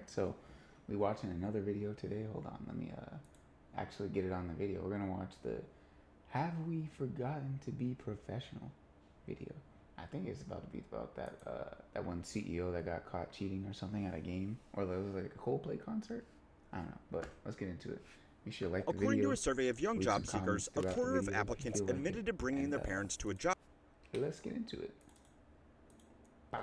right, so we watching another video today. Hold on, let me actually get it on the video. We're gonna watch the "Have We Forgotten to Be Professional" video. I think it's about to be about that one CEO that got caught cheating or something at a game, or it was like a Coldplay concert. I don't know, but let's get into it. We should like the video. According to a survey of young job seekers, a quarter of applicants admitted to bringing their parents to a job. Let's get into it.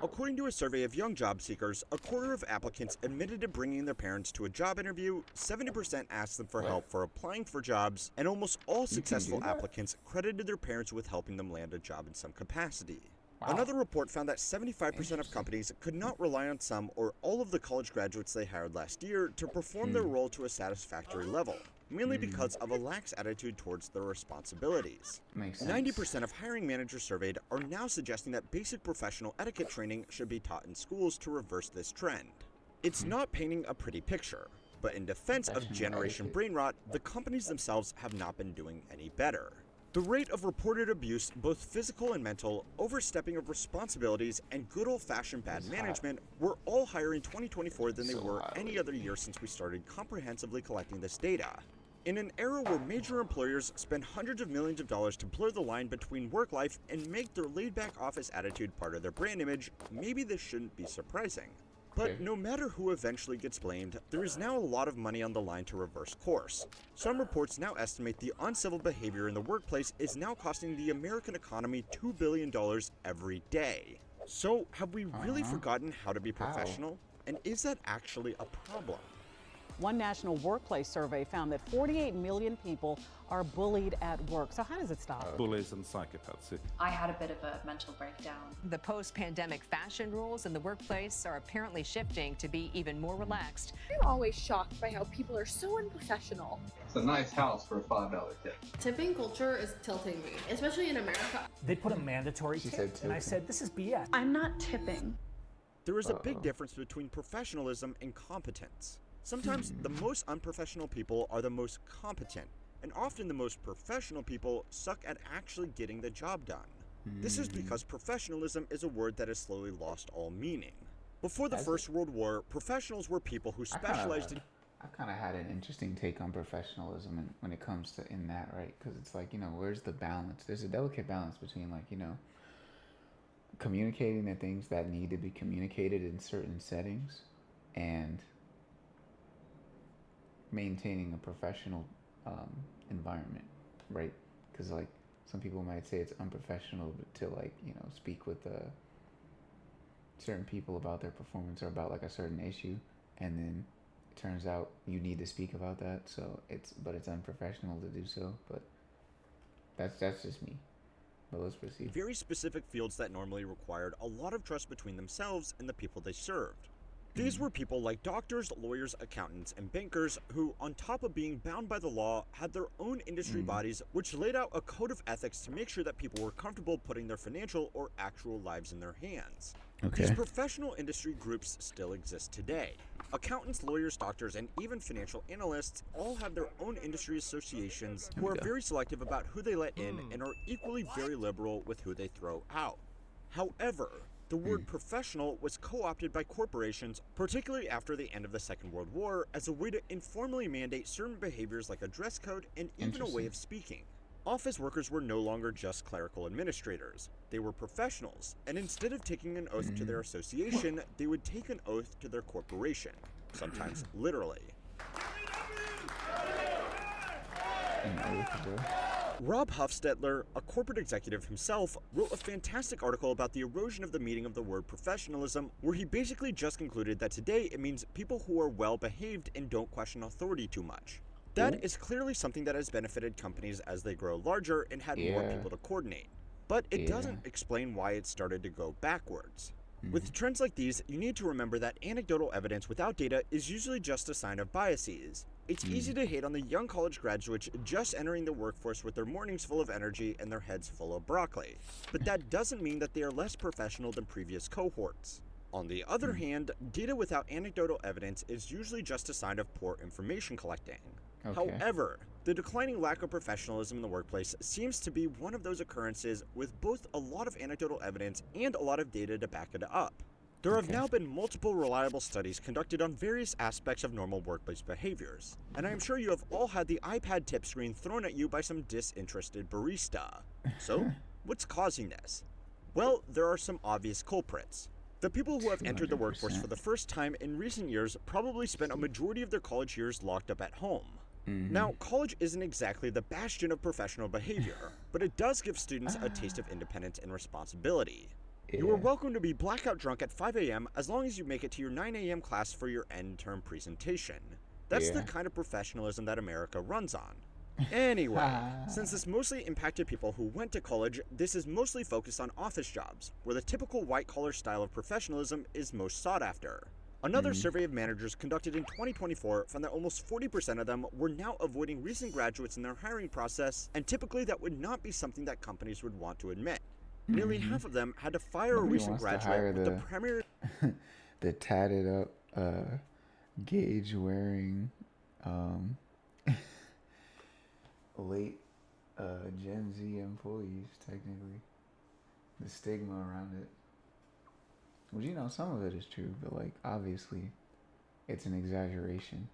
According to a survey of young job seekers, a quarter of applicants admitted to bringing their parents to a job interview, 70% asked them for help for applying for jobs, and almost all successful applicants credited their parents with helping them land a job in some capacity. Wow. Another report found that 75% of companies could not rely on some or all of the college graduates they hired last year to perform their role to a satisfactory level, mainly because of a lax attitude towards their responsibilities. 90% of hiring managers surveyed are now suggesting that basic professional etiquette training should be taught in schools to reverse this trend. It's not painting a pretty picture, but in defense of generation brain rot, the companies themselves have not been doing any better. The rate of reported abuse, both physical and mental, overstepping of responsibilities, and good old-fashioned bad management were all higher in 2024 than they were any other year since we started comprehensively collecting this data. In an era where major employers spend hundreds of millions of dollars to blur the line between work life and make their laid-back office attitude part of their brand image, maybe this shouldn't be surprising. But no matter who eventually gets blamed, there is now a lot of money on the line to reverse course. Some reports now estimate the uncivil behavior in the workplace is now costing the American economy $2 billion every day. So, have we really forgotten how to be professional? And is that actually a problem? One national workplace survey found that 48 million people are bullied at work. So how does it stop? Bullies and psychopaths. I had a bit of a mental breakdown. The post-pandemic fashion rules in the workplace are apparently shifting to be even more relaxed. I'm always shocked by how people are so unprofessional. It's a nice house for a $5 tip. Tipping culture is tilting me, especially in America. They put a mandatory tip, and I said, this is BS. I'm not tipping. There is a big difference between professionalism and competence. Sometimes the most unprofessional people are the most competent, and often the most professional people suck at actually getting the job done. This is because professionalism is a word that has slowly lost all meaning. Before the First World War, professionals were people who specialized in... I kind of had an interesting take on professionalism when it comes to in that, right? Because it's like, where's the balance? There's a delicate balance between, like, communicating the things that need to be communicated in certain settings and maintaining a professional environment, right? Because, like, some people might say it's unprofessional to, like, speak with certain people about their performance or about, like, a certain issue, and then it turns out you need to speak about that, so it's unprofessional to do so. But that's just me. But let's proceed. Very specific fields that normally required a lot of trust between themselves and the people they served. These were people like doctors, lawyers, accountants, and bankers who, on top of being bound by the law, had their own industry bodies which laid out a code of ethics to make sure that people were comfortable putting their financial or actual lives in their hands. These professional industry groups still exist today. Accountants, lawyers, doctors, and even financial analysts all have their own industry associations who are very selective about who they let in and are equally very liberal with who they throw out. However, the word professional was co-opted by corporations, particularly after the end of the Second World War, as a way to informally mandate certain behaviors like a dress code and even a way of speaking. Office workers were no longer just clerical administrators. They were professionals, and instead of taking an oath to their association, they would take an oath to their corporation, sometimes literally. Rob Hofstetler, a corporate executive himself, wrote a fantastic article about the erosion of the meaning of the word professionalism, where he basically just concluded that today it means people who are well behaved and don't question authority too much. That is clearly something that has benefited companies as they grow larger and had more people to coordinate. But it doesn't explain why it started to go backwards. With trends like these, you need to remember that anecdotal evidence without data is usually just a sign of biases. It's easy to hate on the young college graduates just entering the workforce with their mornings full of energy and their heads full of broccoli. But that doesn't mean that they are less professional than previous cohorts. On the other hand, data without anecdotal evidence is usually just a sign of poor information collecting. However, the declining lack of professionalism in the workplace seems to be one of those occurrences with both a lot of anecdotal evidence and a lot of data to back it up. There have now been multiple reliable studies conducted on various aspects of normal workplace behaviors, and I am sure you have all had the iPad tip screen thrown at you by some disinterested barista. So, what's causing this? Well, there are some obvious culprits. The people who have entered the workforce for the first time in recent years probably spent a majority of their college years locked up at home. Now, college isn't exactly the bastion of professional behavior, but it does give students a taste of independence and responsibility. You are welcome to be blackout drunk at 5 a.m. as long as you make it to your 9 a.m. class for your end-term presentation. That's the kind of professionalism that America runs on. Anyway, since this mostly impacted people who went to college, this is mostly focused on office jobs, where the typical white-collar style of professionalism is most sought after. Another survey of managers conducted in 2024 found that almost 40% of them were now avoiding recent graduates in their hiring process, and typically that would not be something that companies would want to admit. Nearly half of them had to fire a recent graduate with the primary... the tatted up, gauge wearing, late Gen Z employees, technically. The stigma around it. Which, you know, some of it is true, but, like, obviously, it's an exaggeration.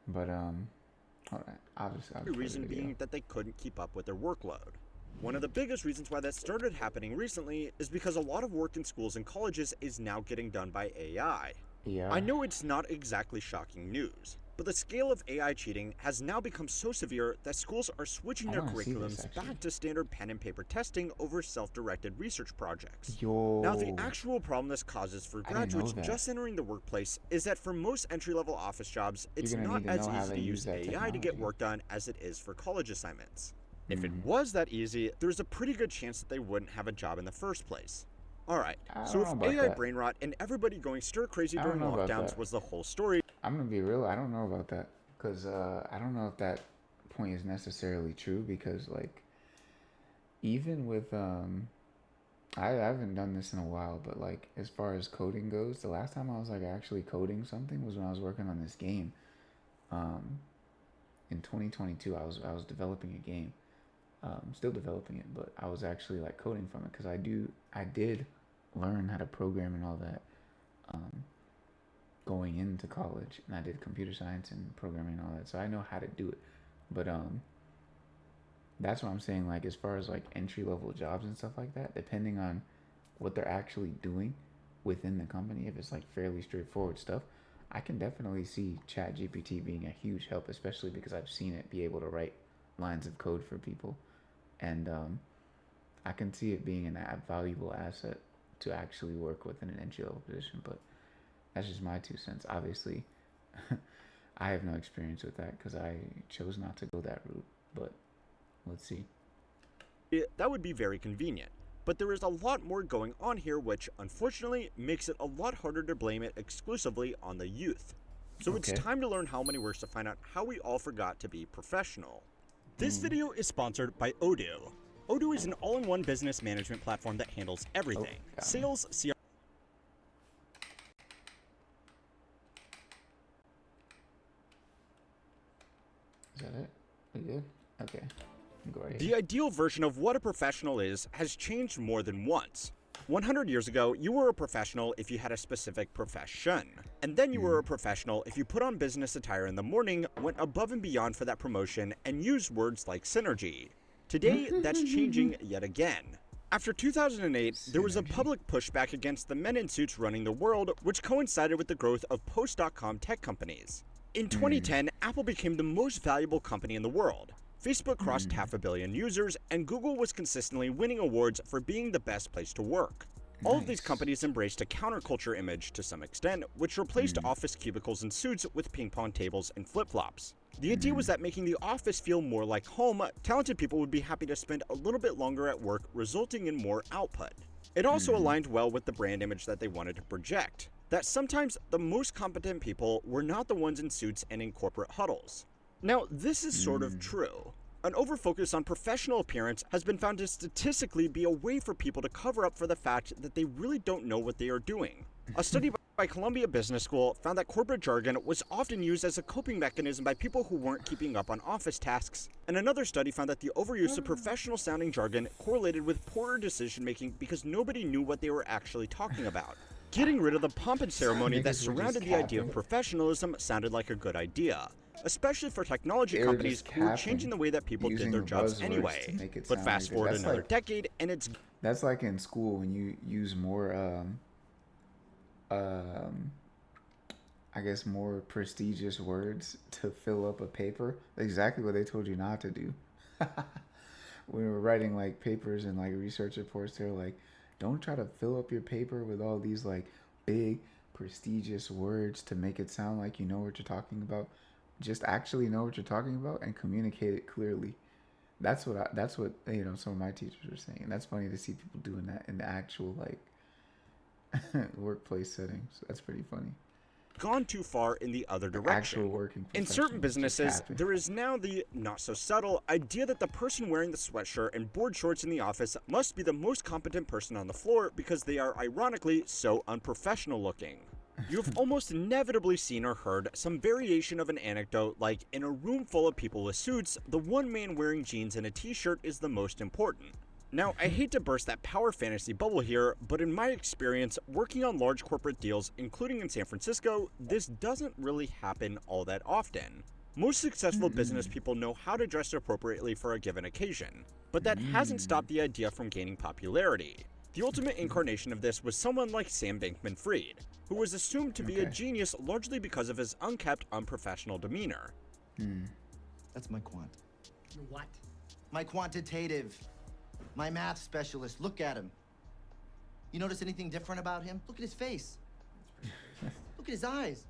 But, obviously... The reason being that they couldn't keep up with their workload. One of the biggest reasons why that started happening recently is because a lot of work in schools and colleges is now getting done by AI. I know it's not exactly shocking news, but the scale of AI cheating has now become so severe that schools are switching their curriculums back to standard pen and paper testing over self-directed research projects. Now, the actual problem this causes for graduates just entering the workplace is that for most entry-level office jobs, it's not as easy to use AI to get work done as it is for college assignments. If it was that easy, there's a pretty good chance that they wouldn't have a job in the first place. Alright, so if AI brain rot and everybody going stir-crazy during lockdowns was the whole story... I'm gonna be real, I don't know about that. Because I don't know if that point is necessarily true, because, like, even with... I haven't done this in a while, but, like, as far as coding goes, the last time I was, like, actually coding something was when I was working on this game. In 2022, I was developing a game. Still developing it, but I was actually like coding from it because I did learn how to program and all that going into college, and I did computer science and programming and all that, so I know how to do it. But that's what I'm saying, like, as far as like entry level jobs and stuff like that, depending on what they're actually doing within the company, if it's like fairly straightforward stuff, I can definitely see ChatGPT being a huge help, especially because I've seen it be able to write lines of code for people. And I can see it being a valuable asset to actually work with in an entry-level position. But that's just my 2 cents. Obviously, I have no experience with that because I chose not to go that route. But let's see. That would be very convenient. But there is a lot more going on here, which unfortunately makes it a lot harder to blame it exclusively on the youth. So it's time to learn how many works to find out how we all forgot to be professional. This video is sponsored by Odoo. Odoo is an all-in-one business management platform that handles everything. Sales, CRM... Is that it? We good? Okay. Go right The ideal version of what a professional is has changed more than once. 100 years ago, you were a professional if you had a specific profession. And then you were a professional if you put on business attire in the morning, went above and beyond for that promotion, and used words like synergy. Today, that's changing yet again. After 2008, there was a public pushback against the men in suits running the world, which coincided with the growth of post.com tech companies. In 2010, Apple became the most valuable company in the world. Facebook crossed 500 million users, and Google was consistently winning awards for being the best place to work. All of these companies embraced a counterculture image to some extent, which replaced office cubicles and suits with ping pong tables and flip-flops. The idea was that making the office feel more like home, talented people would be happy to spend a little bit longer at work, resulting in more output. It also aligned well with the brand image that they wanted to project, that sometimes the most competent people were not the ones in suits and in corporate huddles. Now, this is sort of true. An overfocus on professional appearance has been found to statistically be a way for people to cover up for the fact that they really don't know what they are doing. A study by Columbia Business School found that corporate jargon was often used as a coping mechanism by people who weren't keeping up on office tasks. And another study found that the overuse of professional-sounding jargon correlated with poorer decision-making because nobody knew what they were actually talking about. Getting rid of the pomp and ceremony that surrounded the idea of professionalism sounded like a good idea, especially for technology companies who were changing the way that people did their jobs anyway. But fast forward another decade, and it's... That's like in school when you use more, I guess more prestigious words to fill up a paper. Exactly what they told you not to do. When we were writing like papers and like research reports, they're like, don't try to fill up your paper with all these like big prestigious words to make it sound like you know what you're talking about. Just actually know what you're talking about and communicate it clearly. That's what you know, some of my teachers were saying. And that's funny to see people doing that in the actual like workplace settings. That's pretty funny. Gone too far in the other direction. In certain businesses, there is now the not-so-subtle idea that the person wearing the sweatshirt and board shorts in the office must be the most competent person on the floor because they are ironically so unprofessional looking. You've almost inevitably seen or heard some variation of an anecdote like, in a room full of people with suits, the one man wearing jeans and a t-shirt is the most important. Now, I hate to burst that power fantasy bubble here, but in my experience, working on large corporate deals, including in San Francisco, this doesn't really happen all that often. Most successful business people know how to dress appropriately for a given occasion, but that hasn't stopped the idea from gaining popularity. The ultimate incarnation of this was someone like Sam Bankman-Fried, who was assumed to be a genius largely because of his unkempt, unprofessional demeanor. That's my quant. Your what? My quantitative. My math specialist. Look at him. You notice anything different about him? Look at his face. Look at his eyes.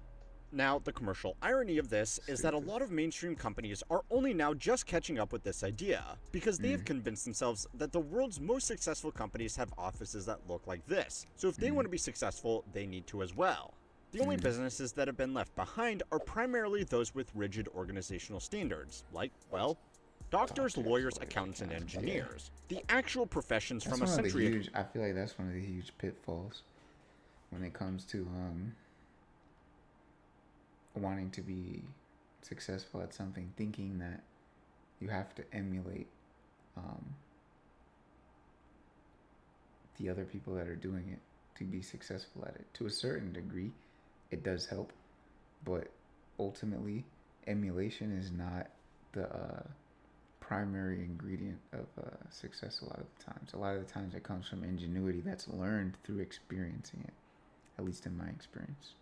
Now, the commercial irony of this is that a lot of mainstream companies are only now just catching up with this idea, because they have convinced themselves that the world's most successful companies have offices that look like this. So if they want to be successful, they need to as well. The only businesses that have been left behind are primarily those with rigid organizational standards, like, well, doctors, lawyers, accountants, and engineers. The actual professions from a century ago. I feel like that's one of the huge pitfalls when it comes to wanting to be successful at something, thinking that you have to emulate the other people that are doing it to be successful at it. To a certain degree, it does help, but ultimately, emulation is not the primary ingredient of success a lot of the times. A lot of the times it comes from ingenuity that's learned through experiencing it, at least in my experience.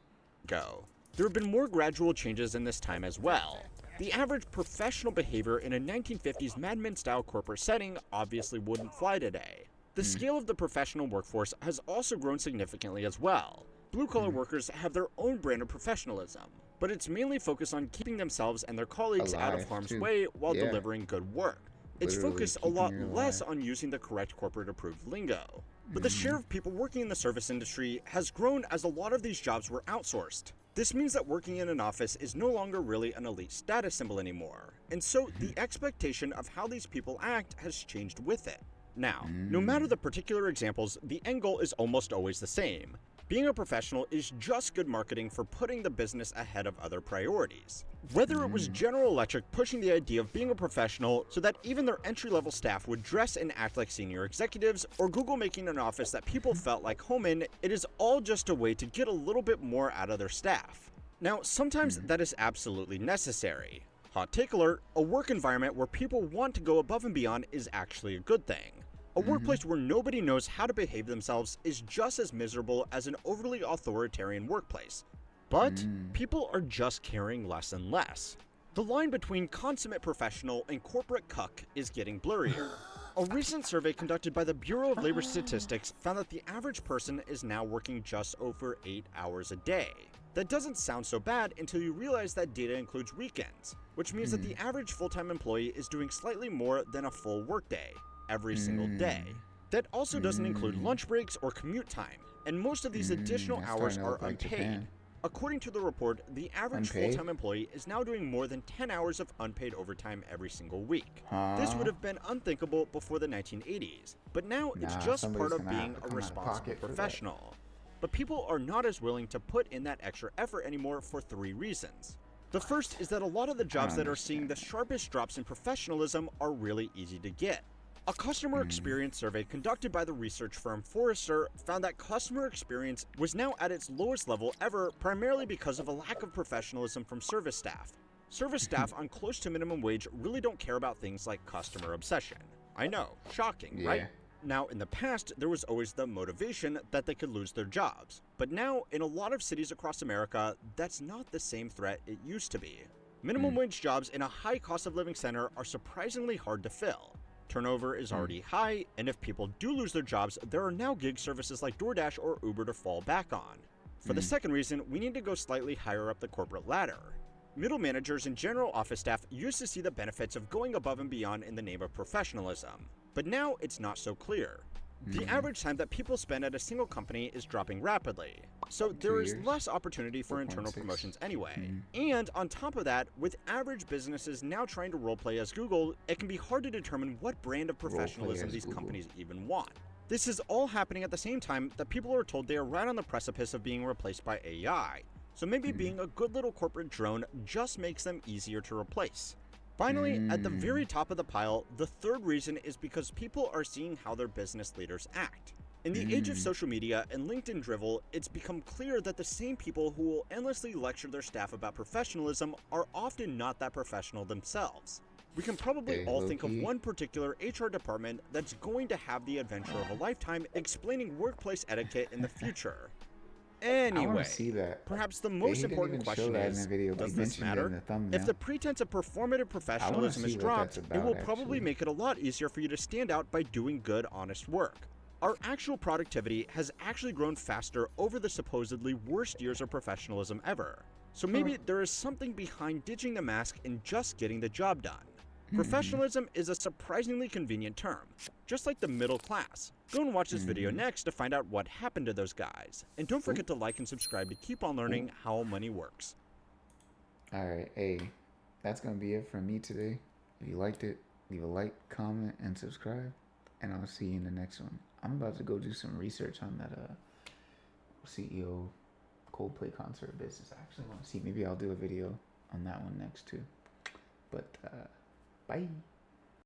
There have been more gradual changes in this time as well. The average professional behavior in a 1950s Mad Men-style corporate setting obviously wouldn't fly today. The scale of the professional workforce has also grown significantly as well. Blue-collar workers have their own brand of professionalism, but it's mainly focused on keeping themselves and their colleagues out of harm's way while delivering good work. It's focused a lot less on using the correct corporate-approved lingo. But the share of people working in the service industry has grown as a lot of these jobs were outsourced. This means that working in an office is no longer really an elite status symbol anymore, and so the expectation of how these people act has changed with it. Now, no matter the particular examples, the end goal is almost always the same. Being a professional is just good marketing for putting the business ahead of other priorities. Whether it was General Electric pushing the idea of being a professional so that even their entry-level staff would dress and act like senior executives, or Google making an office that people felt like home in, it is all just a way to get a little bit more out of their staff. Now, sometimes that is absolutely necessary. Hot take alert, a work environment where people want to go above and beyond is actually a good thing. A workplace where nobody knows how to behave themselves is just as miserable as an overly authoritarian workplace. But people are just caring less and less. The line between consummate professional and corporate cuck is getting blurrier. A recent survey conducted by the Bureau of Labor Statistics found that the average person is now working just over 8 hours a day. That doesn't sound so bad until you realize that data includes weekends, which means that the average full-time employee is doing slightly more than a full workday every single day. That also doesn't include lunch breaks or commute time, and most of these additional hours are unpaid. According to the report, the average full-time employee is now doing more than 10 hours of unpaid overtime every single week. This would have been unthinkable before the 1980s, but now it's just part of being a responsible professional. but people are not as willing to put in that extra effort anymore for 3 reasons. The first is that a lot of the jobs that are seeing the sharpest drops in professionalism are really easy to get. A customer experience survey conducted by the research firm Forrester found that customer experience was now at its lowest level ever, primarily because of a lack of professionalism from service staff. Service staff on close to minimum wage really don't care about things like customer obsession. I know, shocking, right? Now, in the past, there was always the motivation that they could lose their jobs. But now, in a lot of cities across America, that's not the same threat it used to be. Minimum wage jobs in a high cost of living center are surprisingly hard to fill. Turnover is already high, and if people do lose their jobs, there are now gig services like DoorDash or Uber to fall back on. For the second reason, we need to go slightly higher up the corporate ladder. Middle managers and general office staff used to see the benefits of going above and beyond in the name of professionalism. But now it's not so clear. The average time that people spend at a single company is dropping rapidly, so there is less opportunity for internal promotions anyway. And on top of that, with average businesses now trying to roleplay as Google, it can be hard to determine what brand of professionalism these companies even want. This is all happening at the same time that people are told they are right on the precipice of being replaced by AI, so maybe being a good little corporate drone just makes them easier to replace. Finally, at the very top of the pile, the third reason is because people are seeing how their business leaders act. In the age of social media and LinkedIn drivel, it's become clear that the same people who will endlessly lecture their staff about professionalism are often not that professional themselves. We can probably all think of one particular HR department that's going to have the adventure of a lifetime explaining workplace etiquette in the future. Anyway, perhaps the most important question is, does this matter? If the pretense of performative professionalism is dropped, it will probably make it a lot easier for you to stand out by doing good, honest work. Our actual productivity has actually grown faster over the supposedly worst years of professionalism ever. So maybe there is something behind ditching the mask and just getting the job done. Professionalism is a surprisingly convenient term, just like the middle class. Go and watch this video next to find out what happened to those guys. And don't forget to like and subscribe to keep on learning how money works. Alright, hey, that's going to be it from me today. If you liked it, leave a like, comment, and subscribe. And I'll see you in the next one. I'm about to go do some research on that CEO Coldplay concert business. I actually want to see. Maybe I'll do a video on that one next too. But, bye.